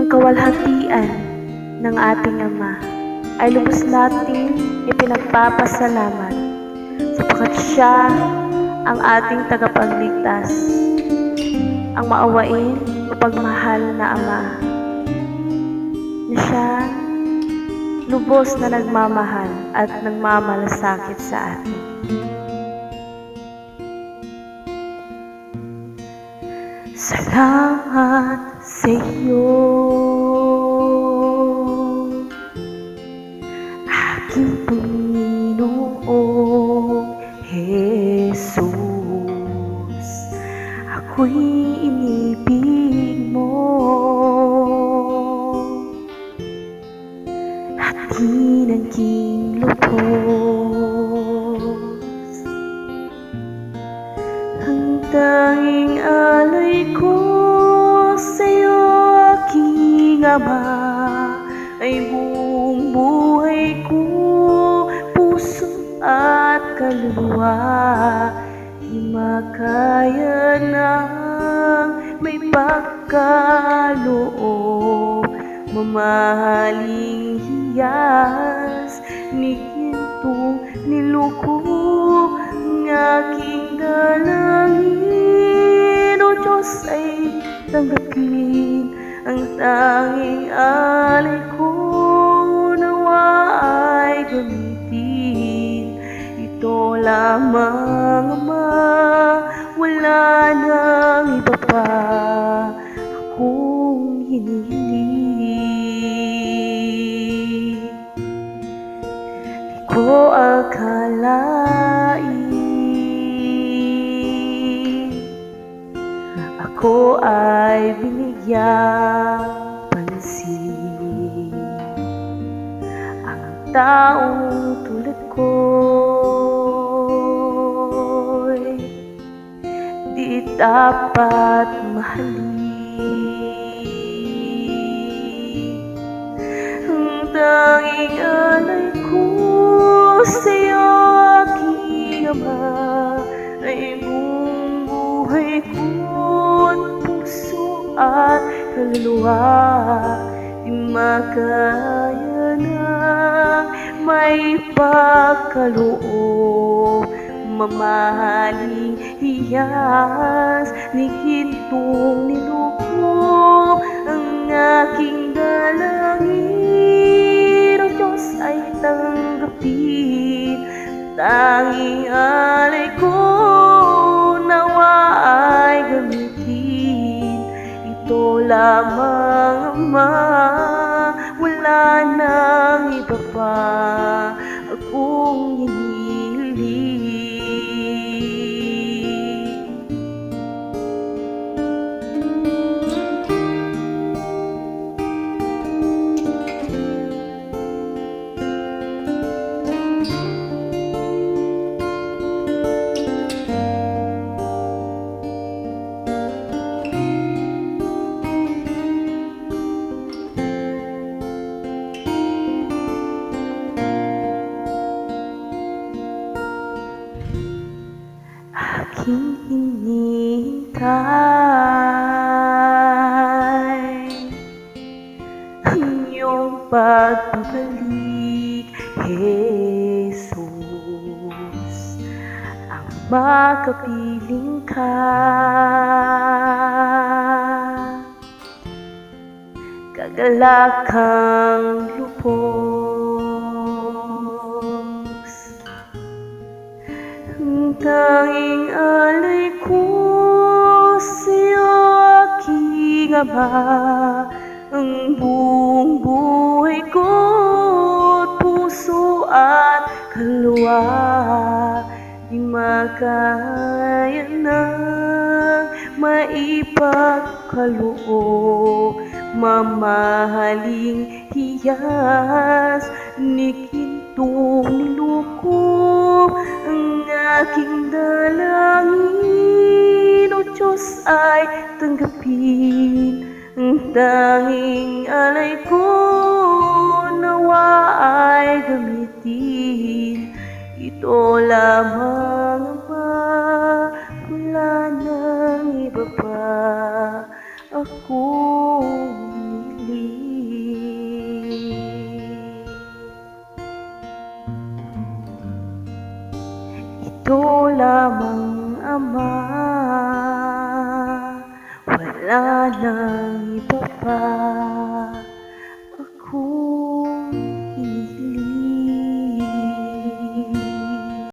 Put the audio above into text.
Ang kawalhatian ng ating Ama ay lubos nating ipinagpapasalamat sapagkat Siya ang ating tagapagligtas, ang maawain, mapagmahal na Ama, na Siya lubos na nagmamahal at nagmamalasakit sa atin. Salamat sa iyo, aking Panginoong Jesus. Ako'y inibig mo at tinangging lubos. Ang tanging alay ko sa'yo, aking Ama, ay buong buhay ko, puso at kaluluwa. Di makaya ng may pagkaloob, mamahaling hiyas ni gintong niluko. Ang aking dalangin, O Diyos, ay tanggapin. Ang tanging alay ko nawa ay gamitin. Ito lamang, Ama, wala nang iba pa akong hinihiling. Di ko akalain ako ay binigyang pansin. Ang taong tulad ko'y di dapat mahalin. Ang tanging alay ko sa'yo, aking Ama, ay buong buhay ko, puso at kaluluwa. Di makaya ng may pagkaloob, mamahaling hiyas ni gintong niluko. Ang aking dalangin, O Diyos, ay tanggapin. Tanging alay ko nawa ay gamitin. Ito lamang, Ama, wala nang iba pa akong hinihiling. Aking hinihintay ang iyong pagbabalik, Jesus, ang makapiling ka. Kagalakang lubos, ang tanging alay ko sa'yo, aking Ama, ang buong buhay ko, puso at kaluluwa. Di makaya ng maipagkaloob, mamahaling hiyas ni gintong niluko. Ang aking dalangin, O Diyos, ay tanggapin. Ang tanging alay ko nawa ay gamitin. Ito lamang, Ama, wala nang iba pa akong ikaw lamang Ama, wala nang iba pa.